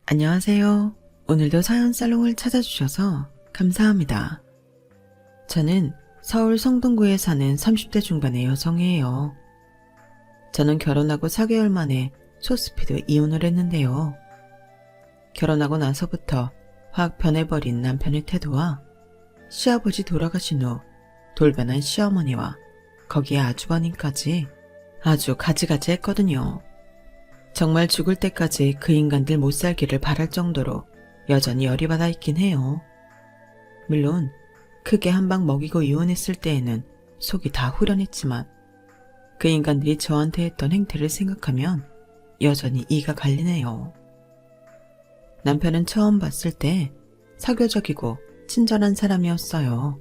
안녕하세요. 오늘도 사연 살롱을 찾아주셔서 감사합니다. 저는 서울 성동구에 사는 30대 중반의 여성이에요. 저는 결혼하고 4개월 만에 소스피드 이혼을 했는데요. 결혼하고 나서부터 확 변해버린 남편의 태도와 시아버지 돌아가신 후 돌변한 시어머니와 거기에 아주버님까지 아주 가지가지 했거든요. 정말 죽을 때까지 그 인간들 못 살기를 바랄 정도로 여전히 열이 받아 있긴 해요. 물론 크게 한 방 먹이고 이혼했을 때에는 속이 다 후련했지만 그 인간들이 저한테 했던 행태를 생각하면 여전히 이가 갈리네요. 남편은 처음 봤을 때 사교적이고 친절한 사람이었어요.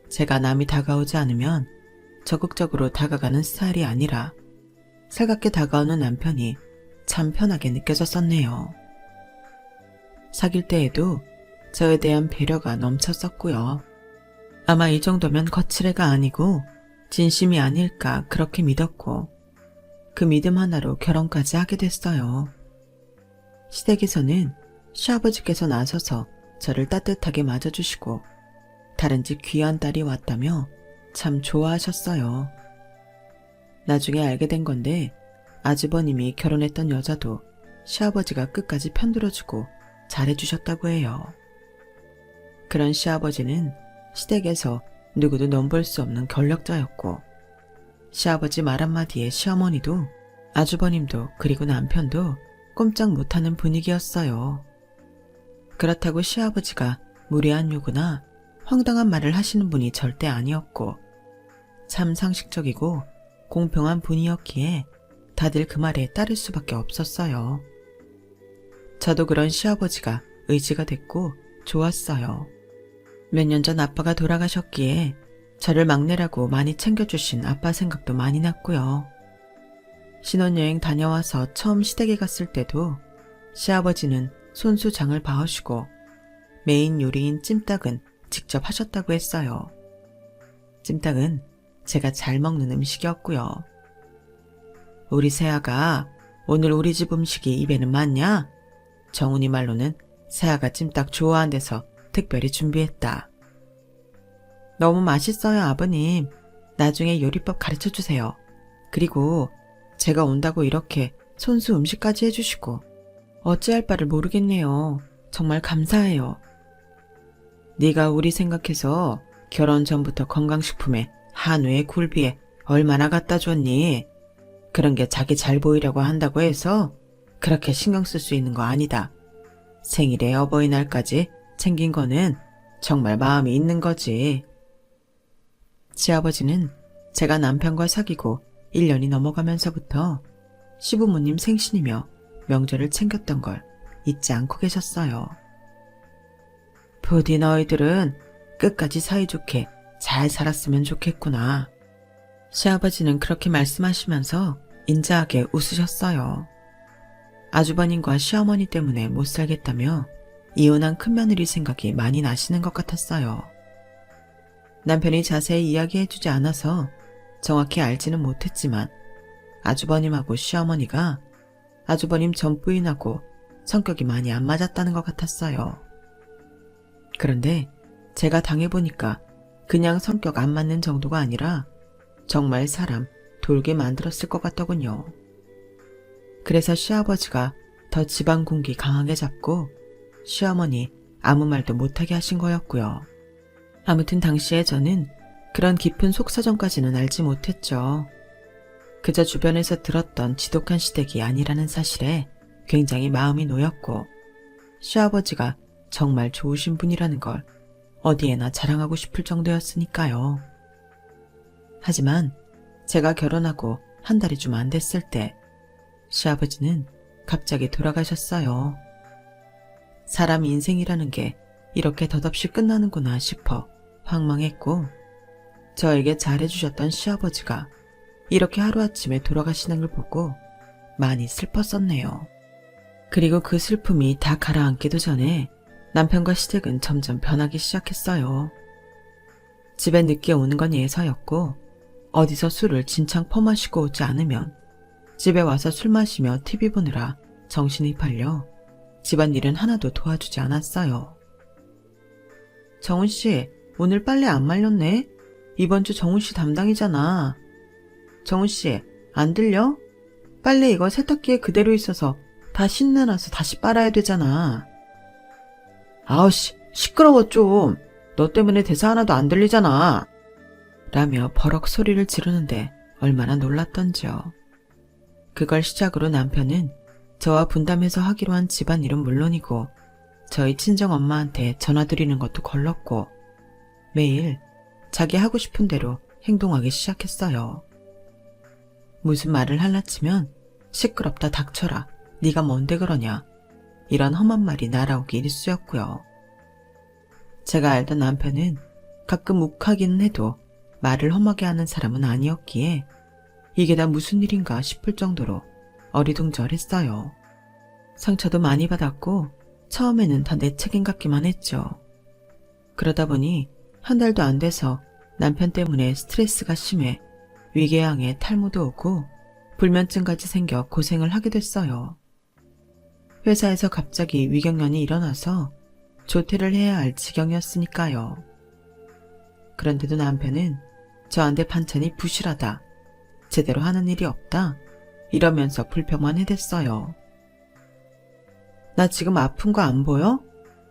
제가 남이 다가오지 않으면 적극적으로 다가가는 스타일이 아니라 살갑게 다가오는 남편이 참 편하게 느껴졌었네요. 사귈 때에도 저에 대한 배려가 넘쳤었고요. 아마 이 정도면 거칠애가 아니고 진심이 아닐까 그렇게 믿었고 그 믿음 하나로 결혼까지 하게 됐어요. 시댁에서는 시아버지께서 나서서 저를 따뜻하게 맞아주시고 다른 집 귀한 딸이 왔다며 참 좋아하셨어요. 나중에 알게 된 건데 아주버님이 결혼했던 여자도 시아버지가 끝까지 편들어주고 잘해주셨다고 해요. 그런 시아버지는 시댁에서 누구도 넘볼 수 없는 권력자였고 시아버지 말 한마디에 시어머니도 아주버님도 그리고 남편도 꼼짝 못하는 분위기였어요. 그렇다고 시아버지가 무례한 요구나 황당한 말을 하시는 분이 절대 아니었고 참 상식적이고 공평한 분이었기에 다들 그 말에 따를 수밖에 없었어요. 저도 그런 시아버지가 의지가 됐고 좋았어요. 몇 년 전 아빠가 돌아가셨기에 저를 막내라고 많이 챙겨주신 아빠 생각도 많이 났고요. 신혼여행 다녀와서 처음 시댁에 갔을 때도 시아버지는 손수 장을 봐오시고 메인 요리인 찜닭은 직접 하셨다고 했어요. 찜닭은 제가 잘 먹는 음식이었고요. 우리 세아가 오늘 우리 집 음식이 입에는 맞냐? 정훈이 말로는 세아가 찜닭 좋아한대서 특별히 준비했다. 너무 맛있어요, 아버님. 나중에 요리법 가르쳐주세요. 그리고 제가 온다고 이렇게 손수 음식까지 해주시고 어찌할 바를 모르겠네요. 정말 감사해요. 네가 우리 생각해서 결혼 전부터 건강식품에 한우에 굴비에 얼마나 갖다 줬니? 그런 게 자기 잘 보이려고 한다고 해서 그렇게 신경 쓸 수 있는 거 아니다. 생일에 어버이날까지 챙긴 거는 정말 마음이 있는 거지. 시아버지는 제가 남편과 사귀고 1년이 넘어가면서부터 시부모님 생신이며 명절을 챙겼던 걸 잊지 않고 계셨어요. 부디 너희들은 끝까지 사이좋게 잘 살았으면 좋겠구나. 시아버지는 그렇게 말씀하시면서 인자하게 웃으셨어요. 아주버님과 시어머니 때문에 못 살겠다며 이혼한 큰며느리 생각이 많이 나시는 것 같았어요. 남편이 자세히 이야기해주지 않아서 정확히 알지는 못했지만 아주버님하고 시어머니가 아주버님 전 부인하고 성격이 많이 안 맞았다는 것 같았어요. 그런데 제가 당해보니까 그냥 성격 안 맞는 정도가 아니라 정말 사람 돌게 만들었을 것 같더군요. 그래서 시아버지가 더 집안 군기 강하게 잡고 시어머니 아무 말도 못하게 하신 거였고요. 아무튼 당시에 저는 그런 깊은 속사정까지는 알지 못했죠. 그저 주변에서 들었던 지독한 시댁이 아니라는 사실에 굉장히 마음이 놓였고 시아버지가 정말 좋으신 분이라는 걸 어디에나 자랑하고 싶을 정도였으니까요. 하지만 제가 결혼하고 한 달이 좀 안 됐을 때 시아버지는 갑자기 돌아가셨어요. 사람 인생이라는 게 이렇게 덧없이 끝나는구나 싶어 황망했고 저에게 잘해주셨던 시아버지가 이렇게 하루아침에 돌아가시는 걸 보고 많이 슬펐었네요. 그리고 그 슬픔이 다 가라앉기도 전에 남편과 시댁은 점점 변하기 시작했어요. 집에 늦게 오는 건 예사였고 어디서 술을 진창 퍼마시고 오지 않으면 집에 와서 술 마시며 TV 보느라 정신이 팔려 집안일은 하나도 도와주지 않았어요. 정훈씨, 오늘 빨래 안 말렸네? 이번 주 정훈씨 담당이잖아. 정훈씨, 안 들려? 빨래 이거 세탁기에 그대로 있어서 다 신내놔서 다시 빨아야 되잖아. 아우씨, 시끄러워 좀. 너 때문에 대사 하나도 안 들리잖아. 라며 버럭 소리를 지르는데 얼마나 놀랐던지요. 그걸 시작으로 남편은 저와 분담해서 하기로 한 집안일은 물론이고 저희 친정엄마한테 전화드리는 것도 걸렀고 매일 자기 하고 싶은 대로 행동하기 시작했어요. 무슨 말을 할라치면 시끄럽다 닥쳐라, 네가 뭔데 그러냐, 이런 험한 말이 날아오기 일쑤였고요. 제가 알던 남편은 가끔 욱하기는 해도 말을 험하게 하는 사람은 아니었기에 이게 다 무슨 일인가 싶을 정도로 어리둥절했어요. 상처도 많이 받았고 처음에는 다 내 책임 같기만 했죠. 그러다 보니 한 달도 안 돼서 남편 때문에 스트레스가 심해 위궤양에 탈모도 오고 불면증까지 생겨 고생을 하게 됐어요. 회사에서 갑자기 위경련이 일어나서 조퇴를 해야 할 지경이었으니까요. 그런데도 남편은 저한테 반찬이 부실하다, 제대로 하는 일이 없다, 이러면서 불평만 해댔어요. 나 지금 아픈 거 안 보여?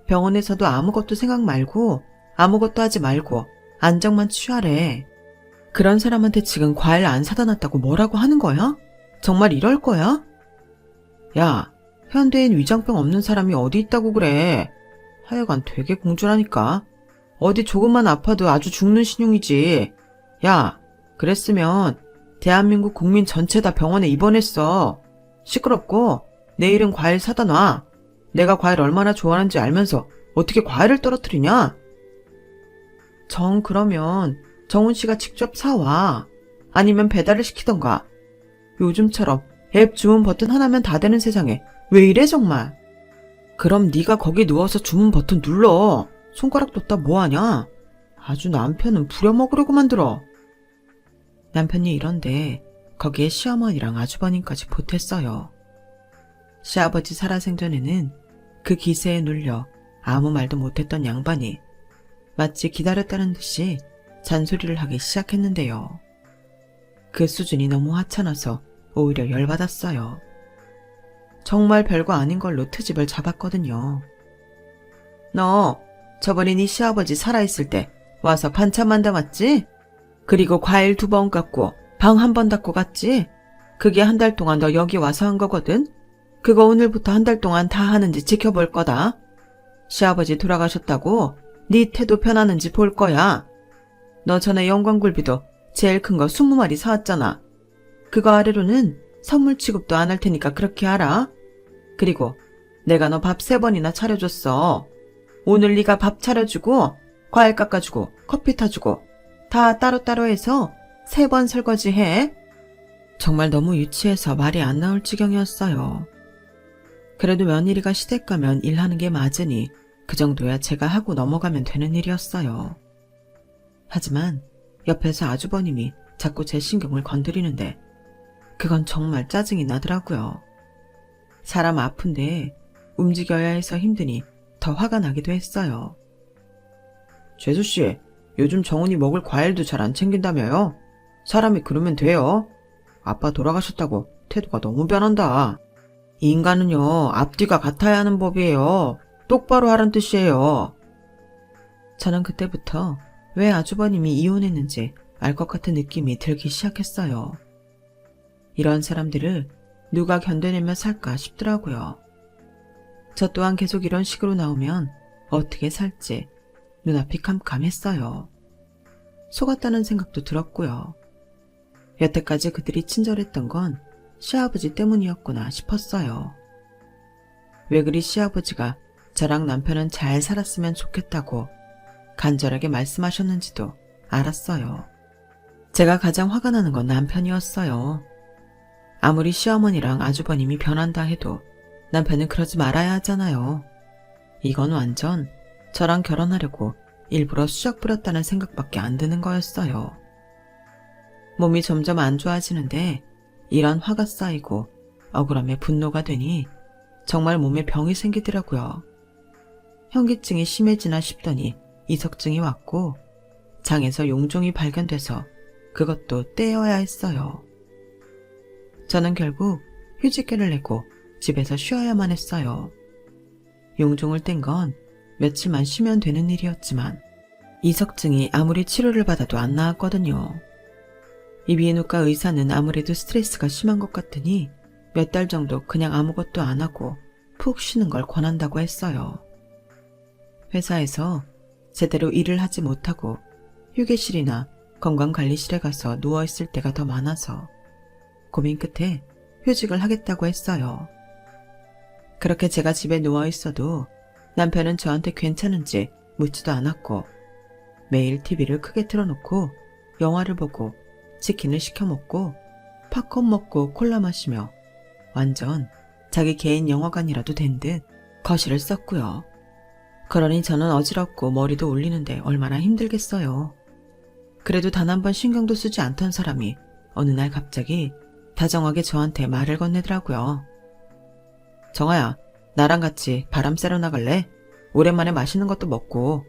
병원에서도 아무것도 생각 말고 아무것도 하지 말고 안정만 취하래. 그런 사람한테 지금 과일 안 사다 놨다고 뭐라고 하는 거야? 정말 이럴 거야? 야, 현대인 위장병 없는 사람이 어디 있다고 그래. 하여간 되게 공주라니까. 어디 조금만 아파도 아주 죽는 신용이지. 야, 그랬으면 대한민국 국민 전체 다 병원에 입원했어. 시끄럽고 내일은 과일 사다 놔. 내가 과일 얼마나 좋아하는지 알면서 어떻게 과일을 떨어뜨리냐? 그러면 정훈 씨가 직접 사와. 아니면 배달을 시키던가. 요즘처럼 앱 주문 버튼 하나면 다 되는 세상에 왜 이래 정말. 그럼 네가 거기 누워서 주문 버튼 눌러. 손가락 뒀다 뭐하냐? 아주 남편은 부려먹으려고 만들어. 남편이 이런데 거기에 시어머니랑 아주버님까지 보탰어요. 시아버지 살아생전에는 그 기세에 눌려 아무 말도 못했던 양반이 마치 기다렸다는 듯이 잔소리를 하기 시작했는데요. 그 수준이 너무 하찮아서 오히려 열받았어요. 정말 별거 아닌 걸로 트집을 잡았거든요. 너 저번에 네 시아버지 살아있을 때 와서 반찬만 담았지? 그리고 과일 2번 깎고 방 1번 닦고 갔지? 그게 한 달 동안 너 여기 와서 한 거거든? 그거 오늘부터 한 달 동안 다 하는지 지켜볼 거다. 시아버지 돌아가셨다고 네 태도 변하는지 볼 거야. 너 전에 영광굴비도 제일 큰 거 20마리 사왔잖아. 그거 아래로는 선물 취급도 안 할 테니까 그렇게 알아. 그리고 내가 너 밥 3번이나 차려줬어. 오늘 네가 밥 차려주고 과일 깎아주고 커피 타주고 다 따로따로 해서 3번 설거지 해. 정말 너무 유치해서 말이 안 나올 지경이었어요. 그래도 며느리가 시댁 가면 일하는 게 맞으니 그 정도야 제가 하고 넘어가면 되는 일이었어요. 하지만 옆에서 아주버님이 자꾸 제 신경을 건드리는데 그건 정말 짜증이 나더라고요. 사람 아픈데 움직여야 해서 힘드니 더 화가 나기도 했어요. 재수씨, 요즘 정훈이 먹을 과일도 잘 안 챙긴다며요? 사람이 그러면 돼요. 아빠 돌아가셨다고 태도가 너무 변한다. 이 인간은요, 앞뒤가 같아야 하는 법이에요. 똑바로 하란 뜻이에요. 저는 그때부터 왜 아주버님이 이혼했는지 알 것 같은 느낌이 들기 시작했어요. 이런 사람들을 누가 견뎌내며 살까 싶더라고요. 저 또한 계속 이런 식으로 나오면 어떻게 살지 눈앞이 캄캄했어요. 속았다는 생각도 들었고요. 여태까지 그들이 친절했던 건 시아버지 때문이었구나 싶었어요. 왜 그리 시아버지가 저랑 남편은 잘 살았으면 좋겠다고 간절하게 말씀하셨는지도 알았어요. 제가 가장 화가 나는 건 남편이었어요. 아무리 시어머니랑 아주버님이 변한다 해도 남편은 그러지 말아야 하잖아요. 이건 완전 저랑 결혼하려고 일부러 수작 부렸다는 생각밖에 안 드는 거였어요. 몸이 점점 안 좋아지는데 이런 화가 쌓이고 억울함에 분노가 되니 정말 몸에 병이 생기더라고요. 현기증이 심해지나 싶더니 이석증이 왔고 장에서 용종이 발견돼서 그것도 떼어야 했어요. 저는 결국 휴직계를 내고 집에서 쉬어야만 했어요. 용종을 뗀 건 며칠만 쉬면 되는 일이었지만 이석증이 아무리 치료를 받아도 안 나았거든요. 이비인후과 의사는 아무래도 스트레스가 심한 것 같으니 몇 달 정도 그냥 아무것도 안 하고 푹 쉬는 걸 권한다고 했어요. 회사에서 제대로 일을 하지 못하고 휴게실이나 건강관리실에 가서 누워있을 때가 더 많아서 고민 끝에 휴직을 하겠다고 했어요. 그렇게 제가 집에 누워있어도 남편은 저한테 괜찮은지 묻지도 않았고 매일 TV를 크게 틀어놓고 영화를 보고 치킨을 시켜 먹고 팝콘 먹고 콜라 마시며 완전 자기 개인 영화관이라도 된 듯 거실을 썼고요. 그러니 저는 어지럽고 머리도 울리는데 얼마나 힘들겠어요. 그래도 단 한 번 신경도 쓰지 않던 사람이 어느 날 갑자기 다정하게 저한테 말을 건네더라고요. 정아야, 나랑 같이 바람 쐬러 나갈래? 오랜만에 맛있는 것도 먹고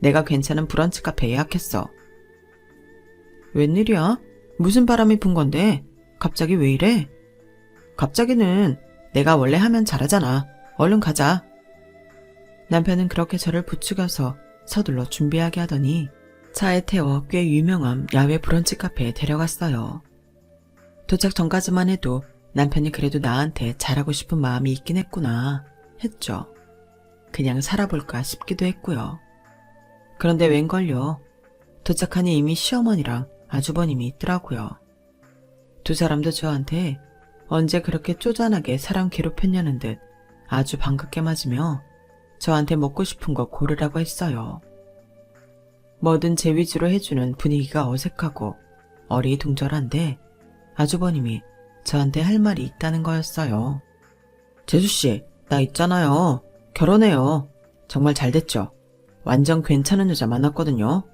내가 괜찮은 브런치 카페 예약했어. 웬일이야? 무슨 바람이 분 건데? 갑자기 왜 이래? 갑자기는 내가 원래 하면 잘하잖아. 얼른 가자. 남편은 그렇게 저를 부추겨서 서둘러 준비하게 하더니 차에 태워 꽤 유명한 야외 브런치 카페에 데려갔어요. 도착 전까지만 해도 남편이 그래도 나한테 잘하고 싶은 마음이 있긴 했구나 했죠. 그냥 살아볼까 싶기도 했고요. 그런데 웬걸요. 도착하니 이미 시어머니랑 아주버님이 있더라고요. 두 사람도 저한테 언제 그렇게 쪼잔하게 사람 괴롭혔냐는 듯 아주 반갑게 맞으며 저한테 먹고 싶은 거 고르라고 했어요. 뭐든 제 위주로 해주는 분위기가 어색하고 어리둥절한데 아주버님이 저한테 할 말이 있다는 거였어요. 재수씨, 나 있잖아요. 결혼해요. 정말 잘 됐죠? 완전 괜찮은 여자 만났거든요.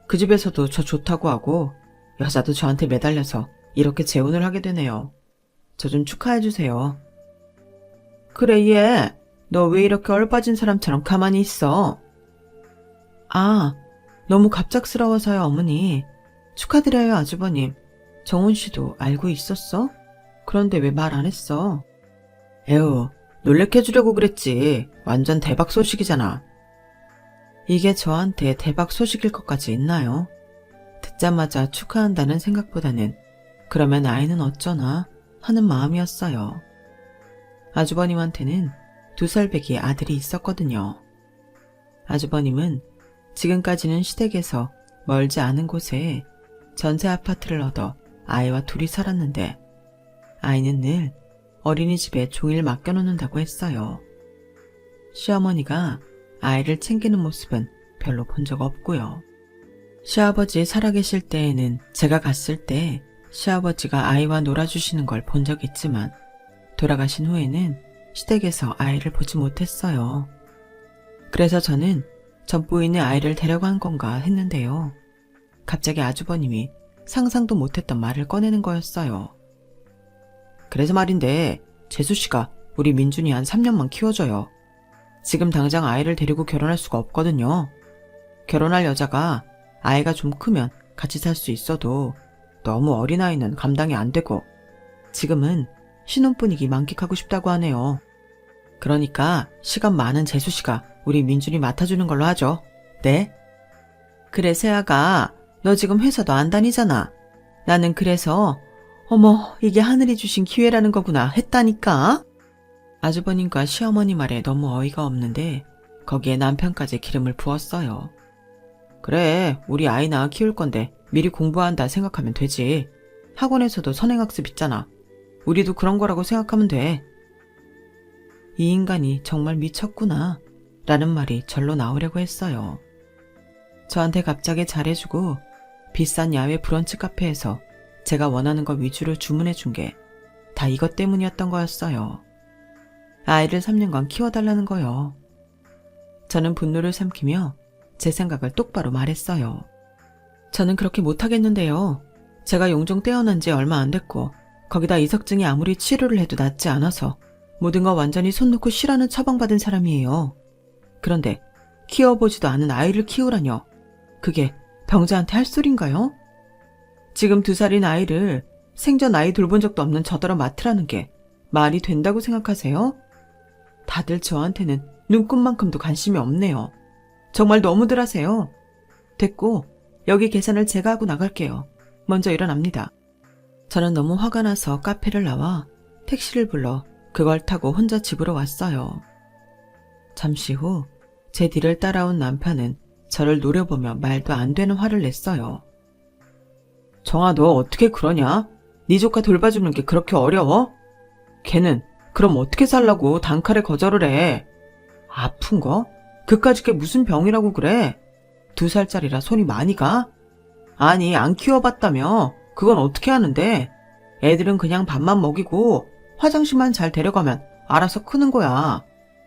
그 집에서도 저 좋다고 하고 여자도 저한테 매달려서 이렇게 재혼을 하게 되네요. 저 좀 축하해주세요. 그래 얘, 너 왜 이렇게 얼빠진 사람처럼 가만히 있어? 아, 너무 갑작스러워서요 어머니. 축하드려요 아주버님. 정훈 씨도 알고 있었어? 그런데 왜 말 안 했어? 에휴, 놀래켜 주려고 그랬지. 완전 대박 소식이잖아. 이게 저한테 대박 소식일 것까지 있나요? 듣자마자 축하한다는 생각보다는 그러면 아이는 어쩌나 하는 마음이었어요. 아주버님한테는 2살 배기 아들이 있었거든요. 아주버님은 지금까지는 시댁에서 멀지 않은 곳에 전세 아파트를 얻어 아이와 둘이 살았는데 아이는 늘 어린이집에 종일 맡겨놓는다고 했어요. 시어머니가 아이를 챙기는 모습은 별로 본 적 없고요. 시아버지 살아계실 때에는 제가 갔을 때 시아버지가 아이와 놀아주시는 걸 본 적 있지만 돌아가신 후에는 시댁에서 아이를 보지 못했어요. 그래서 저는 전부인의 아이를 데려간 건가 했는데요. 갑자기 아주버님이 상상도 못했던 말을 꺼내는 거였어요. 그래서 말인데 재수씨가 우리 민준이 한 3년만 키워줘요. 지금 당장 아이를 데리고 결혼할 수가 없거든요. 결혼할 여자가 아이가 좀 크면 같이 살 수 있어도 너무 어린아이는 감당이 안 되고 지금은 신혼 분위기 만끽하고 싶다고 하네요. 그러니까 시간 많은 재수씨가 우리 민준이 맡아주는 걸로 하죠. 네? 그래 세아가 너 지금 회사도 안 다니잖아. 나는 그래서 어머 이게 하늘이 주신 기회라는 거구나 했다니까. 아주버님과 시어머니 말에 너무 어이가 없는데 거기에 남편까지 기름을 부었어요. 그래 우리 아이 낳아 키울 건데 미리 공부한다 생각하면 되지. 학원에서도 선행학습 있잖아. 우리도 그런 거라고 생각하면 돼. 이 인간이 정말 미쳤구나 라는 말이 절로 나오려고 했어요. 저한테 갑자기 잘해주고 비싼 야외 브런치 카페에서 제가 원하는 거 위주로 주문해준 게 다 이것 때문이었던 거였어요. 아이를 3년간 키워달라는 거요. 저는 분노를 삼키며 제 생각을 똑바로 말했어요. 저는 그렇게 못하겠는데요. 제가 용종 떼어난 지 얼마 안 됐고 거기다 이석증이 아무리 치료를 해도 낫지 않아서 모든 거 완전히 손 놓고 쉬라는 처방받은 사람이에요. 그런데 키워보지도 않은 아이를 키우라뇨. 그게 병자한테 할 소린가요? 지금 2살인 아이를 생전 아이 돌본 적도 없는 저더러 맡으라는 게 말이 된다고 생각하세요? 다들 저한테는 눈꼽만큼도 관심이 없네요. 정말 너무들 하세요. 됐고, 여기 계산을 제가 하고 나갈게요. 먼저 일어납니다. 저는 너무 화가 나서 카페를 나와 택시를 불러 그걸 타고 혼자 집으로 왔어요. 잠시 후 제 뒤를 따라온 남편은 저를 노려보며 말도 안 되는 화를 냈어요. 정아, 너 어떻게 그러냐? 네 조카 돌봐주는 게 그렇게 어려워? 걔는 그럼 어떻게 살라고 단칼에 거절을 해? 아픈 거? 그까짓 게 무슨 병이라고 그래? 2살짜리라 손이 많이 가? 아니, 안 키워봤다며? 그건 어떻게 하는데? 애들은 그냥 밥만 먹이고 화장실만 잘 데려가면 알아서 크는 거야.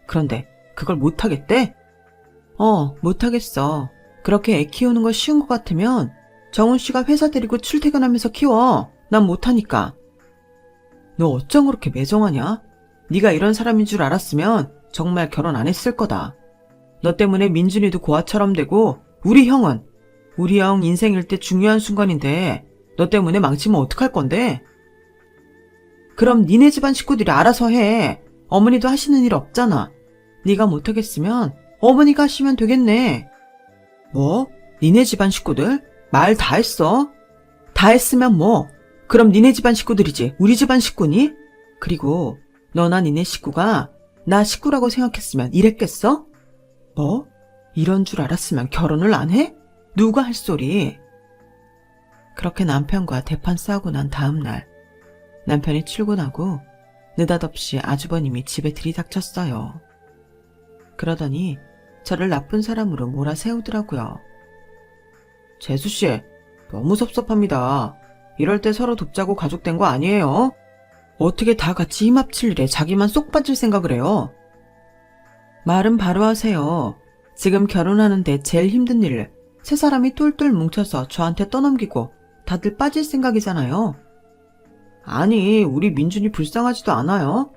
그런데 그걸 못하겠대? 못하겠어. 그렇게 애 키우는 거 쉬운 것 같으면 정훈 씨가 회사 데리고 출퇴근하면서 키워. 난 못하니까. 너 어쩜 그렇게 매정하냐? 네가 이런 사람인 줄 알았으면 정말 결혼 안 했을 거다. 너 때문에 민준이도 고아처럼 되고 우리 형 인생 일대 중요한 순간인데 너 때문에 망치면 어떡할 건데? 그럼 니네 집안 식구들이 알아서 해. 어머니도 하시는 일 없잖아. 네가 못하겠으면 어머니가 하시면 되겠네. 뭐? 니네 집안 식구들? 말 다 했어? 다 했으면 뭐? 그럼 니네 집안 식구들이지 우리 집안 식구니? 그리고 너나 니네 식구가 나 식구라고 생각했으면 이랬겠어? 뭐? 이런 줄 알았으면 결혼을 안 해? 누가 할 소리? 그렇게 남편과 대판 싸우고 난 다음 날 남편이 출근하고 느닷없이 아주버님이 집에 들이닥쳤어요. 그러더니 저를 나쁜 사람으로 몰아세우더라고요. 재수씨, 너무 섭섭합니다. 이럴 때 서로 돕자고 가족된 거 아니에요? 어떻게 다 같이 힘 합칠 일에 자기만 쏙 빠질 생각을 해요? 말은 바로 하세요. 지금 결혼하는데 제일 힘든 일을 세 사람이 똘똘 뭉쳐서 저한테 떠넘기고 다들 빠질 생각이잖아요. 아니, 우리 민준이 불쌍하지도 않아요.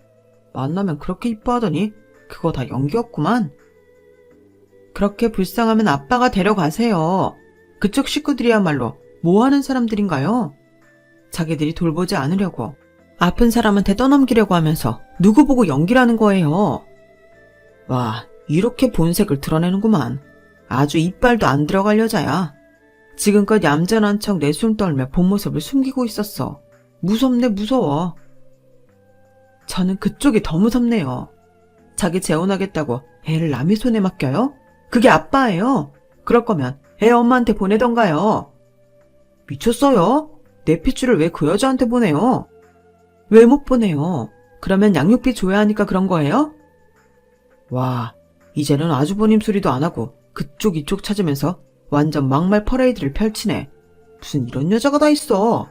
만나면 그렇게 이뻐하더니 그거 다 연기였구만. 그렇게 불쌍하면 아빠가 데려가세요. 그쪽 식구들이야말로 뭐하는 사람들인가요? 자기들이 돌보지 않으려고 아픈 사람한테 떠넘기려고 하면서 누구 보고 연기라는 거예요. 와, 이렇게 본색을 드러내는구만. 아주 이빨도 안 들어갈 여자야. 지금껏 얌전한 척 내숭 떨며 본 모습을 숨기고 있었어. 무섭네, 무서워. 저는 그쪽이 더 무섭네요. 자기 재혼하겠다고 애를 남의 손에 맡겨요? 그게 아빠예요. 그럴 거면 애 엄마한테 보내던가요. 미쳤어요? 내 핏줄을 왜 그 여자한테 보내요? 왜 못 보내요? 그러면 양육비 줘야 하니까 그런 거예요? 와, 이제는 아주버님 소리도 안 하고 그쪽 이쪽 찾으면서 완전 막말 퍼레이드를 펼치네. 무슨 이런 여자가 다 있어.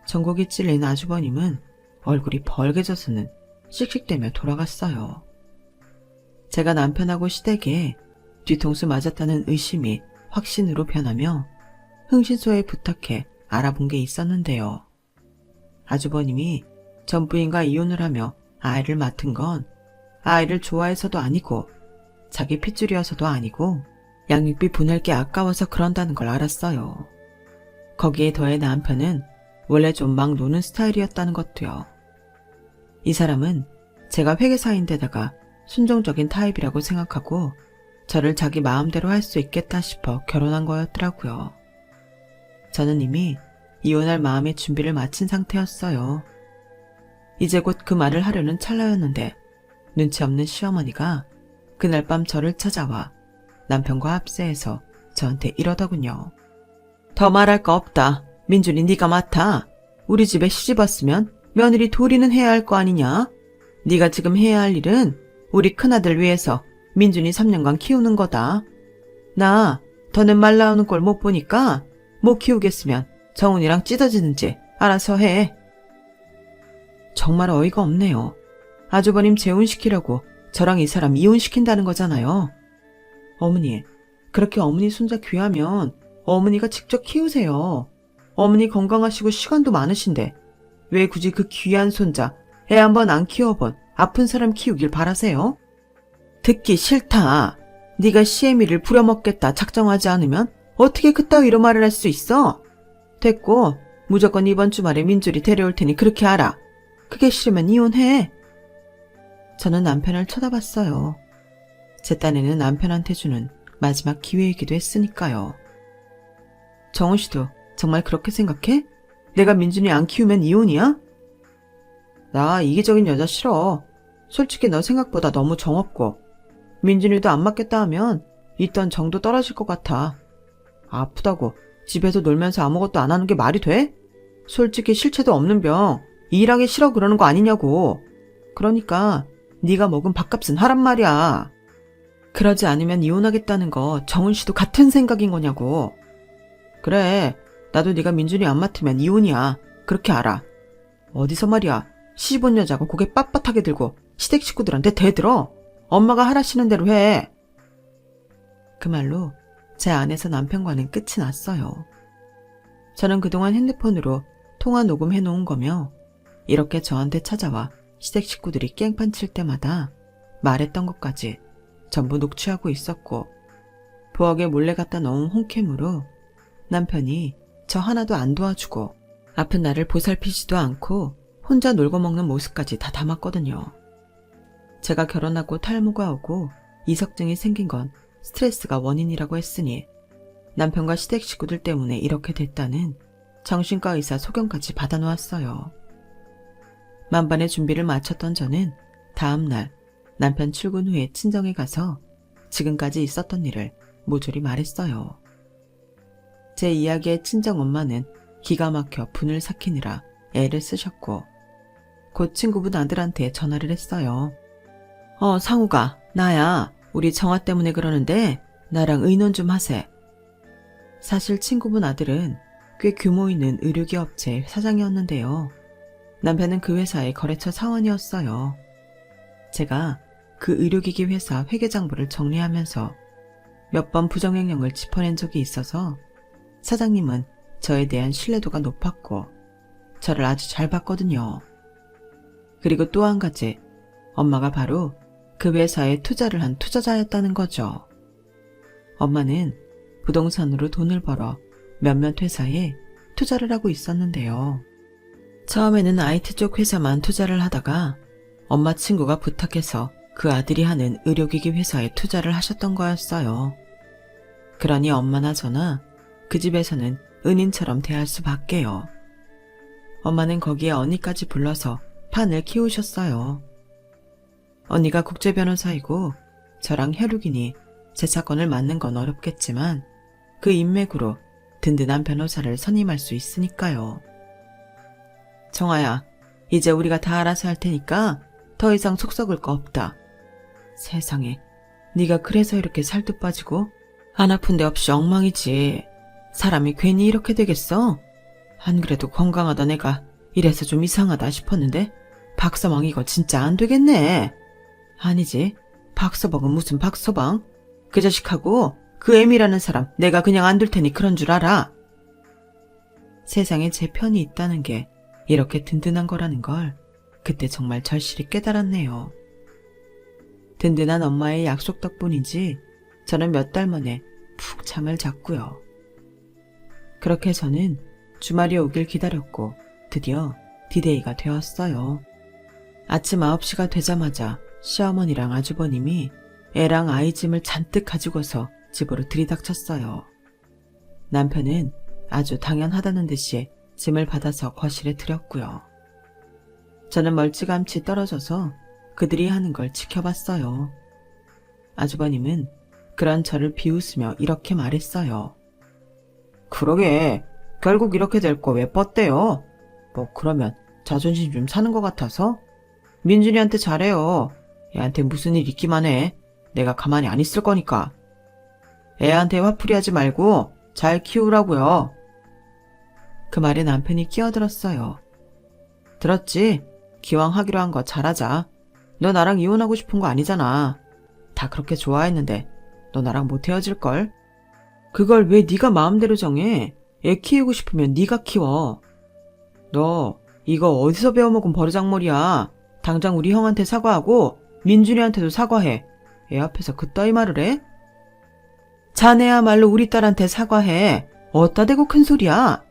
전곡이 찔린 아주버님은 얼굴이 벌개져서는 씩씩대며 돌아갔어요. 제가 남편하고 시댁에 뒤통수 맞았다는 의심이 확신으로 변하며 흥신소에 부탁해 알아본 게 있었는데요. 아주버님이 전 부인과 이혼을 하며 아이를 맡은 건 아이를 좋아해서도 아니고 자기 핏줄이어서도 아니고 양육비 보낼 게 아까워서 그런다는 걸 알았어요. 거기에 더해 남편은 원래 좀 막 노는 스타일이었다는 것도요. 이 사람은 제가 회계사인데다가 순종적인 타입이라고 생각하고 저를 자기 마음대로 할 수 있겠다 싶어 결혼한 거였더라고요. 저는 이미 이혼할 마음의 준비를 마친 상태였어요. 이제 곧 그 말을 하려는 찰나였는데 눈치 없는 시어머니가 그날 밤 저를 찾아와 남편과 합세해서 저한테 이러더군요. 더 말할 거 없다. 민준이 네가 맡아. 우리 집에 시집 왔으면 며느리 도리는 해야 할 거 아니냐? 네가 지금 해야 할 일은 우리 큰아들 위해서 민준이 3년간 키우는 거다. 나 더는 말 나오는 꼴 못 보니까 못 키우겠으면 정훈이랑 찢어지는지 알아서 해. 정말 어이가 없네요. 아주버님 재혼시키려고 저랑 이 사람 이혼시킨다는 거잖아요. 어머니, 그렇게 어머니 손자 귀하면 어머니가 직접 키우세요. 어머니 건강하시고 시간도 많으신데 왜 굳이 그 귀한 손자 애 한번 안 키워본 아픈 사람 키우길 바라세요? 듣기 싫다. 네가 시애미를 부려먹겠다 작정하지 않으면 어떻게 그따위로 말을 할 수 있어? 됐고, 무조건 이번 주말에 민줄이 데려올 테니 그렇게 알아. 그게 싫으면 이혼해. 저는 남편을 쳐다봤어요. 제 딴에는 남편한테 주는 마지막 기회이기도 했으니까요. 정훈 씨도 정말 그렇게 생각해? 내가 민준이 안 키우면 이혼이야? 나 이기적인 여자 싫어. 솔직히 너 생각보다 너무 정없고 민준이도 안 맞겠다 하면 있던 정도 떨어질 것 같아. 아프다고 집에서 놀면서 아무것도 안 하는 게 말이 돼? 솔직히 실체도 없는 병 일하기 싫어 그러는 거 아니냐고. 그러니까 네가 먹은 밥값은 하란 말이야. 그러지 않으면 이혼하겠다는 거 정훈 씨도 같은 생각인 거냐고. 그래, 나도 네가 민준이 안 맡으면 이혼이야. 그렇게 알아. 어디서 말이야. 시집온 여자고 고개 빳빳하게 들고 시댁 식구들한테 대들어. 엄마가 하라시는 대로 해. 그 말로 제 안에서 남편과는 끝이 났어요. 저는 그동안 핸드폰으로 통화 녹음해놓은 거며 이렇게 저한테 찾아와 시댁 식구들이 깽판 칠 때마다 말했던 것까지 전부 녹취하고 있었고 부엌에 몰래 갖다 넣은 홈캠으로 남편이 저 하나도 안 도와주고 아픈 나를 보살피지도 않고 혼자 놀고 먹는 모습까지 다 담았거든요. 제가 결혼하고 탈모가 오고 이석증이 생긴 건 스트레스가 원인이라고 했으니 남편과 시댁 식구들 때문에 이렇게 됐다는 정신과 의사 소견까지 받아놓았어요. 만반의 준비를 마쳤던 저는 다음날 남편 출근 후에 친정에 가서 지금까지 있었던 일을 모조리 말했어요. 제 이야기에 친정엄마는 기가 막혀 분을 삭히느라 애를 쓰셨고 곧 친구분 아들한테 전화를 했어요. 상우가 나야. 우리 정화 때문에 그러는데 나랑 의논 좀 하세. 사실 친구분 아들은 꽤 규모 있는 의료기 업체 사장이었는데요. 남편은 그 회사의 거래처 사원이었어요. 제가 그 의료기기 회사 회계장부를 정리하면서 몇 번 부정행령을 짚어낸 적이 있어서 사장님은 저에 대한 신뢰도가 높았고 저를 아주 잘 봤거든요. 그리고 또 한 가지, 엄마가 바로 그 회사에 투자를 한 투자자였다는 거죠. 엄마는 부동산으로 돈을 벌어 몇몇 회사에 투자를 하고 있었는데요. 처음에는 IT 쪽 회사만 투자를 하다가 엄마 친구가 부탁해서 그 아들이 하는 의료기기 회사에 투자를 하셨던 거였어요. 그러니 엄마나 저나 그 집에서는 은인처럼 대할 수밖에요. 엄마는 거기에 언니까지 불러서 판을 키우셨어요. 언니가 국제변호사이고 저랑 혈육이니 제 사건을 맡는 건 어렵겠지만 그 인맥으로 든든한 변호사를 선임할 수 있으니까요. 정아야, 이제 우리가 다 알아서 할 테니까 더 이상 속 썩을 거 없다. 세상에, 네가 그래서 이렇게 살도 빠지고 안 아픈 데 없이 엉망이지. 사람이 괜히 이렇게 되겠어? 안 그래도 건강하다 내가 이래서 좀 이상하다 싶었는데 박서방 이거 진짜 안 되겠네. 아니지, 박서방은 무슨 박서방? 그 자식하고 그 애미라는 사람 내가 그냥 안 둘 테니 그런 줄 알아. 세상에 제 편이 있다는 게 이렇게 든든한 거라는 걸 그때 정말 절실히 깨달았네요. 든든한 엄마의 약속 덕분인지 저는 몇 달 만에 푹 잠을 잤고요. 그렇게 저는 주말이 오길 기다렸고 드디어 디데이가 되었어요. 아침 9시가 되자마자 시어머니랑 아주버님이 애랑 아이 짐을 잔뜩 가지고서 집으로 들이닥쳤어요. 남편은 아주 당연하다는 듯이 짐을 받아서 거실에 들였고요. 저는 멀찌감치 떨어져서 그들이 하는 걸 지켜봤어요. 아주버님은 그런 저를 비웃으며 이렇게 말했어요. 그러게, 결국 이렇게 될 거 왜 뻗대요? 뭐 그러면 자존심 좀 사는 것 같아서? 민준이한테 잘해요. 애한테 무슨 일 있기만 해. 내가 가만히 안 있을 거니까. 애한테 화풀이 하지 말고 잘 키우라고요. 그 말에 남편이 끼어들었어요. 들었지? 기왕 하기로 한 거 잘하자. 너 나랑 이혼하고 싶은 거 아니잖아. 다 그렇게 좋아했는데 너 나랑 못 헤어질걸? 그걸 왜 네가 마음대로 정해? 애 키우고 싶으면 네가 키워. 너 이거 어디서 배워먹은 버르장머리야? 당장 우리 형한테 사과하고 민준이한테도 사과해. 애 앞에서 그따위 말을 해? 자네야말로 우리 딸한테 사과해. 어따 대고 큰 소리야.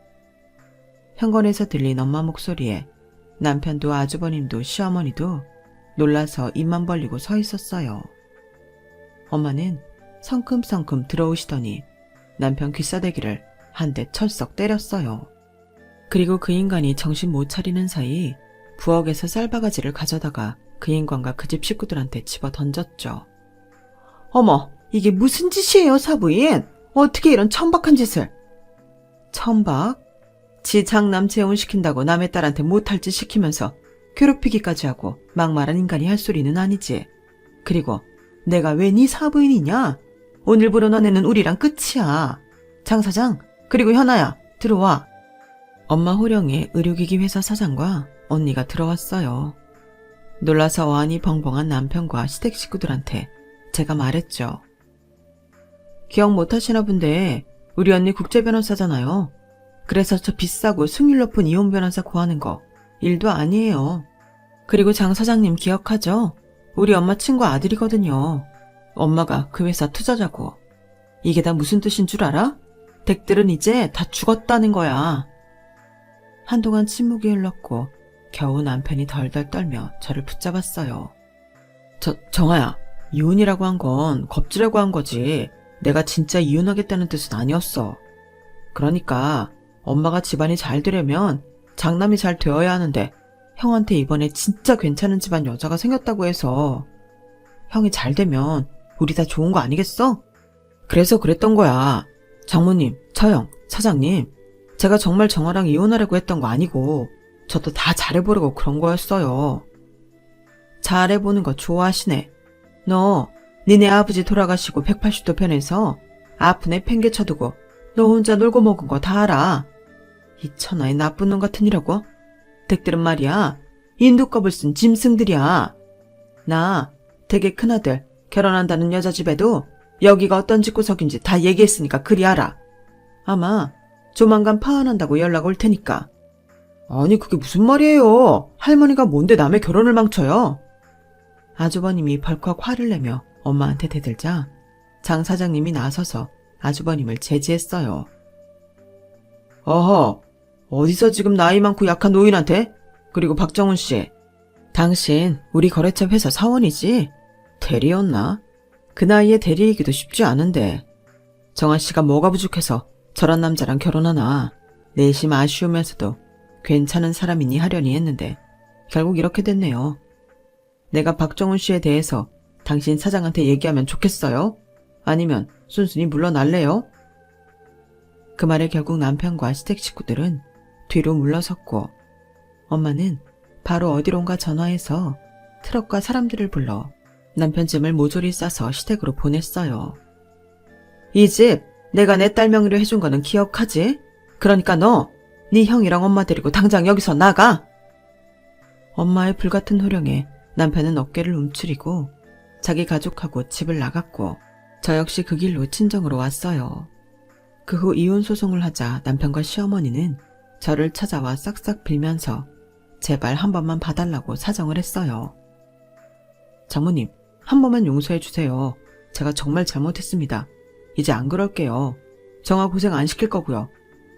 현관에서 들린 엄마 목소리에 남편도 아주버님도 시어머니도 놀라서 입만 벌리고 서 있었어요. 엄마는 성큼성큼 들어오시더니 남편 귀싸대기를 한 대 철썩 때렸어요. 그리고 그 인간이 정신 못 차리는 사이 부엌에서 쌀바가지를 가져다가 그 인간과 그 집 식구들한테 집어 던졌죠. 어머, 이게 무슨 짓이에요, 사부인? 어떻게 이런 천박한 짓을? 천박? 지 장남 재혼시킨다고 남의 딸한테 못할 짓 시키면서 괴롭히기까지 하고 막말한 인간이 할 소리는 아니지. 그리고 내가 왜 네 사부인이냐? 오늘부로 너네는 우리랑 끝이야. 장 사장, 그리고 현아야, 들어와. 엄마 호령에 의료기기 회사 사장과 언니가 들어왔어요. 놀라서 어안이 벙벙한 남편과 시댁 식구들한테 제가 말했죠. 기억 못하시나 본데 우리 언니 국제변호사잖아요. 그래서 저 비싸고 승률 높은 이혼 변호사 구하는 거 일도 아니에요. 그리고 장 사장님 기억하죠? 우리 엄마 친구 아들이거든요. 엄마가 그 회사 투자자고. 이게 다 무슨 뜻인 줄 알아? 댁들은 이제 다 죽었다는 거야. 한동안 침묵이 흘렀고 겨우 남편이 덜덜 떨며 저를 붙잡았어요. 정아야, 이혼이라고 한 건 겁주려고 한 거지. 내가 진짜 이혼하겠다는 뜻은 아니었어. 그러니까 엄마가 집안이 잘 되려면 장남이 잘 되어야 하는데 형한테 이번에 진짜 괜찮은 집안 여자가 생겼다고 해서 형이 잘 되면 우리 다 좋은 거 아니겠어? 그래서 그랬던 거야. 장모님, 처형, 사장님, 제가 정말 정아랑 이혼하려고 했던 거 아니고 저도 다 잘해보려고 그런 거였어요. 잘해보는 거 좋아하시네. 너 니네 아버지 돌아가시고 180도 편해서 아픈 애 팽개쳐두고 너 혼자 놀고 먹은 거 다 알아. 이 천하의 나쁜 놈 같으니라고? 댁들은 말이야, 인두껍을 쓴 짐승들이야. 나 댁의 큰아들 결혼한다는 여자 집에도 여기가 어떤 집구석인지 다 얘기했으니까 그리 알아. 아마 조만간 파혼한다고 연락 올 테니까. 아니 그게 무슨 말이에요. 할머니가 뭔데 남의 결혼을 망쳐요. 아주버님이 벌컥 화를 내며 엄마한테 대들자 장 사장님이 나서서 아주버님을 제지했어요. 어허, 어디서 지금 나이 많고 약한 노인한테? 그리고 박정훈 씨, 당신 우리 거래처 회사 사원이지? 대리였나? 그 나이에 대리이기도 쉽지 않은데 정아 씨가 뭐가 부족해서 저런 남자랑 결혼하나. 내심 아쉬우면서도 괜찮은 사람이니 하려니 했는데 결국 이렇게 됐네요. 내가 박정훈 씨에 대해서 당신 사장한테 얘기하면 좋겠어요? 아니면 순순히 물러날래요? 그 말에 결국 남편과 시댁 식구들은 뒤로 물러섰고 엄마는 바로 어디론가 전화해서 트럭과 사람들을 불러 남편 짐을 모조리 싸서 시댁으로 보냈어요. 이 집 내가 내 딸 명의로 해준 거는 기억하지? 그러니까 너, 네 형이랑 엄마 데리고 당장 여기서 나가! 엄마의 불같은 호령에 남편은 어깨를 움츠리고 자기 가족하고 집을 나갔고 저 역시 그 길로 친정으로 왔어요. 그 후 이혼 소송을 하자 남편과 시어머니는 저를 찾아와 싹싹 빌면서 제발 한 번만 봐달라고 사정을 했어요. 장모님, 한 번만 용서해 주세요. 제가 정말 잘못했습니다. 이제 안 그럴게요. 정아 고생 안 시킬 거고요.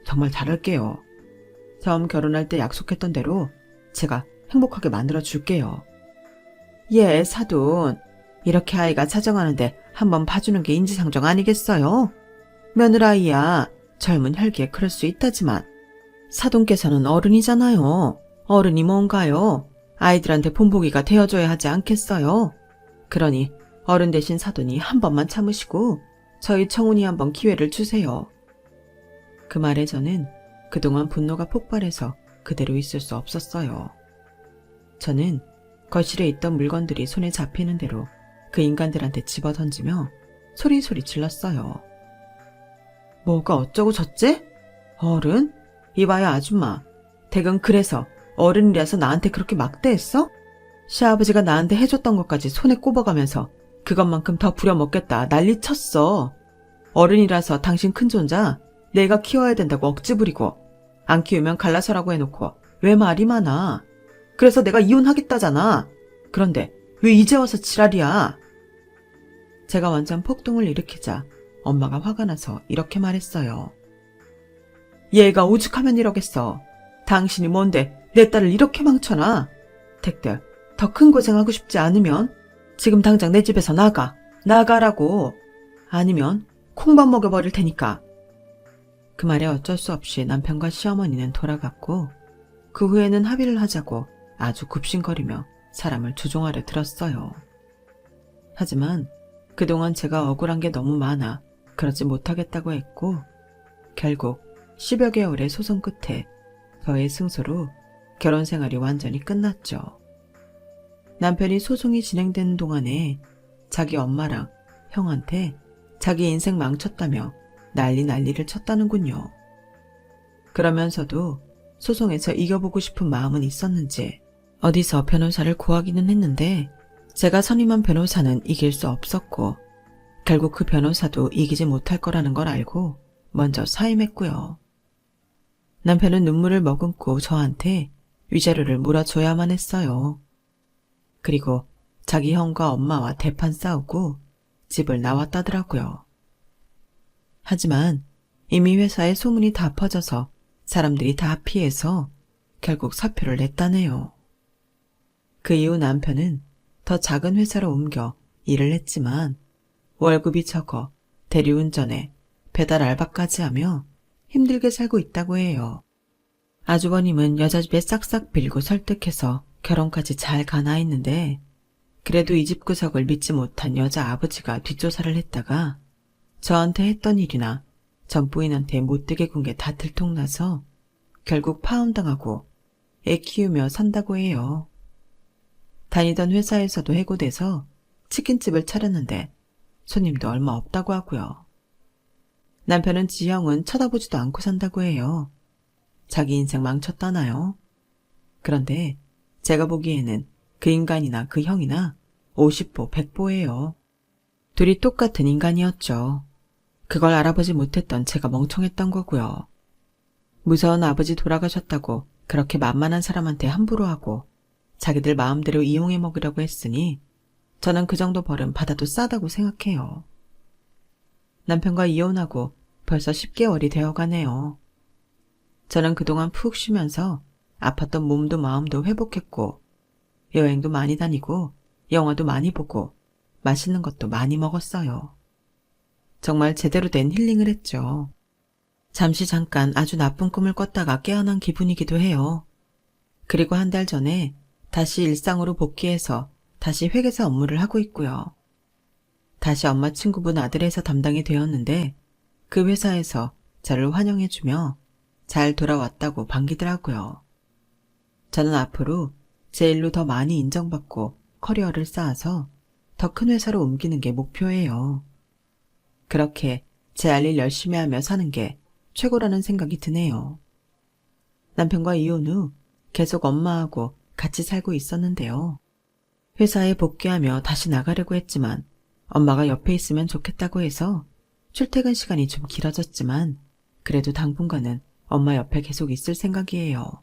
정말 잘할게요. 처음 결혼할 때 약속했던 대로 제가 행복하게 만들어 줄게요. 예, 사돈. 이렇게 아이가 사정하는데 한번 봐주는 게 인지상정 아니겠어요? 며느라이야. 젊은 혈기에 그럴 수 있다지만 사돈께서는 어른이잖아요. 어른이 뭔가요? 아이들한테 본보기가 되어줘야 하지 않겠어요? 그러니 어른 대신 사돈이 한 번만 참으시고 저희 청운이 한번 기회를 주세요. 그 말에 저는 그동안 분노가 폭발해서 그대로 있을 수 없었어요. 저는 거실에 있던 물건들이 손에 잡히는 대로 그 인간들한테 집어던지며 소리소리 질렀어요. 뭐가 어쩌고 저쩌? 어른? 이봐요 아줌마. 댁은 그래서 어른이라서 나한테 그렇게 막대했어? 시아버지가 나한테 해줬던 것까지 손에 꼽아가면서 그것만큼 더 부려먹겠다 난리쳤어. 어른이라서 당신 큰존자 내가 키워야 된다고 억지 부리고 안 키우면 갈라서라고 해놓고 왜 말이 많아. 그래서 내가 이혼하겠다잖아. 그런데 왜 이제 와서 지랄이야? 제가 완전 폭동을 일으키자 엄마가 화가 나서 이렇게 말했어요. 얘가 오죽하면 이러겠어. 당신이 뭔데 내 딸을 이렇게 망쳐놔. 댁들 더 큰 고생하고 싶지 않으면 지금 당장 내 집에서 나가라고. 아니면 콩밥 먹여버릴 테니까. 그 말에 어쩔 수 없이 남편과 시어머니는 돌아갔고 그 후에는 합의를 하자고 아주 굽신거리며 사람을 조종하려 들었어요. 하지만 그동안 제가 억울한 게 너무 많아 그러지 못하겠다고 했고 결국 10여 개월의 소송 끝에 저의 승소로 결혼 생활이 완전히 끝났죠. 남편이 소송이 진행되는 동안에 자기 엄마랑 형한테 자기 인생 망쳤다며 난리를 쳤다는군요. 그러면서도 소송에서 이겨보고 싶은 마음은 있었는지 어디서 변호사를 구하기는 했는데 제가 선임한 변호사는 이길 수 없었고 결국 그 변호사도 이기지 못할 거라는 걸 알고 먼저 사임했고요. 남편은 눈물을 머금고 저한테 위자료를 물어줘야만 했어요. 그리고 자기 형과 엄마와 대판 싸우고 집을 나왔다더라고요. 하지만 이미 회사에 소문이 다 퍼져서 사람들이 다 피해서 결국 사표를 냈다네요. 그 이후 남편은 더 작은 회사로 옮겨 일을 했지만 월급이 적어 대리운전에 배달 알바까지 하며 힘들게 살고 있다고 해요. 아주버님은 여자 집에 싹싹 빌고 설득해서 결혼까지 잘 가나 했는데 그래도 이 집 구석을 믿지 못한 여자 아버지가 뒷조사를 했다가 저한테 했던 일이나 전 부인한테 못되게 군 게 다 들통나서 결국 파혼당하고 애 키우며 산다고 해요. 다니던 회사에서도 해고돼서 치킨집을 차렸는데 손님도 얼마 없다고 하고요. 남편은 지형은 쳐다보지도 않고 산다고 해요. 자기 인생 망쳤다나요? 그런데 제가 보기에는 그 인간이나 그 형이나 50보 100보예요. 둘이 똑같은 인간이었죠. 그걸 알아보지 못했던 제가 멍청했던 거고요. 무서운 아버지 돌아가셨다고 그렇게 만만한 사람한테 함부로 하고 자기들 마음대로 이용해 먹으려고 했으니 저는 그 정도 벌은 받아도 싸다고 생각해요. 남편과 이혼하고 벌써 10개월이 되어가네요. 저는 그동안 푹 쉬면서 아팠던 몸도 마음도 회복했고 여행도 많이 다니고 영화도 많이 보고 맛있는 것도 많이 먹었어요. 정말 제대로 된 힐링을 했죠. 잠시 잠깐 아주 나쁜 꿈을 꿨다가 깨어난 기분이기도 해요. 그리고 한 달 전에 다시 일상으로 복귀해서 다시 회계사 업무를 하고 있고요. 다시 엄마 친구분 아들 회사 담당이 되었는데 그 회사에서 저를 환영해주며 잘 돌아왔다고 반기더라고요. 저는 앞으로 제 일로 더 많이 인정받고 커리어를 쌓아서 더 큰 회사로 옮기는 게 목표예요. 그렇게 제 할 일 열심히 하며 사는 게 최고라는 생각이 드네요. 남편과 이혼 후 계속 엄마하고 같이 살고 있었는데요. 회사에 복귀하며 다시 나가려고 했지만 엄마가 옆에 있으면 좋겠다고 해서 출퇴근 시간이 좀 길어졌지만 그래도 당분간은 엄마 옆에 계속 있을 생각이에요.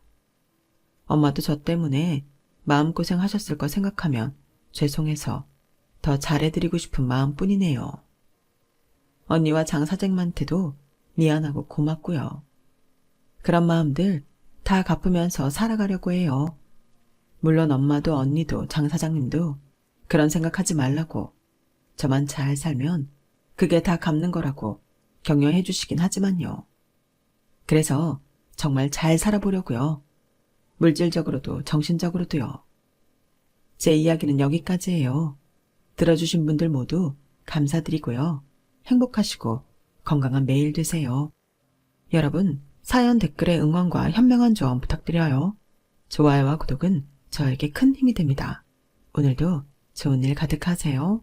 엄마도 저 때문에 마음고생 하셨을 거 생각하면 죄송해서 더 잘해드리고 싶은 마음뿐이네요. 언니와 장 사장님한테도 미안하고 고맙고요. 그런 마음들 다 갚으면서 살아가려고 해요. 물론 엄마도 언니도 장 사장님도 그런 생각하지 말라고 저만 잘 살면 그게 다 갚는 거라고 격려해 주시긴 하지만요. 그래서 정말 잘 살아보려고요. 물질적으로도 정신적으로도요. 제 이야기는 여기까지예요. 들어주신 분들 모두 감사드리고요. 행복하시고 건강한 매일 되세요. 여러분, 사연 댓글에 응원과 현명한 조언 부탁드려요. 좋아요와 구독은 저에게 큰 힘이 됩니다. 오늘도 좋은 일 가득하세요.